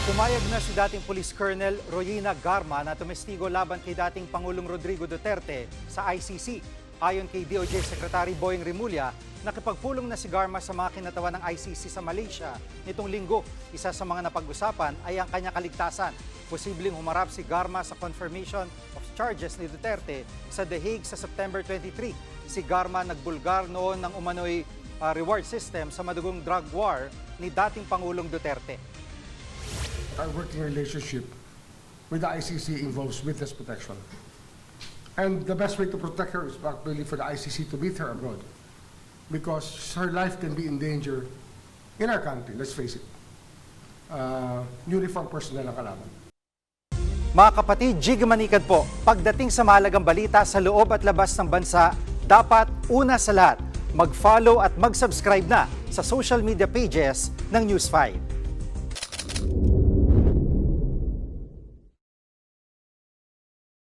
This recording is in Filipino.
Pumayag na si dating Police Colonel Royina Garma na tumestigo laban kay dating Pangulong Rodrigo Duterte sa ICC. Ayon kay DOJ Secretary Boying Rimulya, nakipagpulong na si Garma sa mga kinatawan ng ICC sa Malaysia nitong linggo. Isa sa mga napag-usapan ay ang kanyang kaligtasan. Posibleng humarap si Garma sa confirmation of charges ni Duterte sa The Hague sa September 23. Si Garma nagbulgar noon ng umano'y reward system sa madugong drug war ni dating Pangulong Duterte. Our working relationship with the ICC involves witness protection. And the best way to protect her is actually for the ICC to meet her abroad. Because her life can be in danger in our country, let's face it. Uniform personnel ang kalaban. Mga kapatid, Jig Manikad po, pagdating sa mahalagang balita sa loob at labas ng bansa, dapat una sa lahat, mag-follow at mag-subscribe na sa social media pages ng News 5.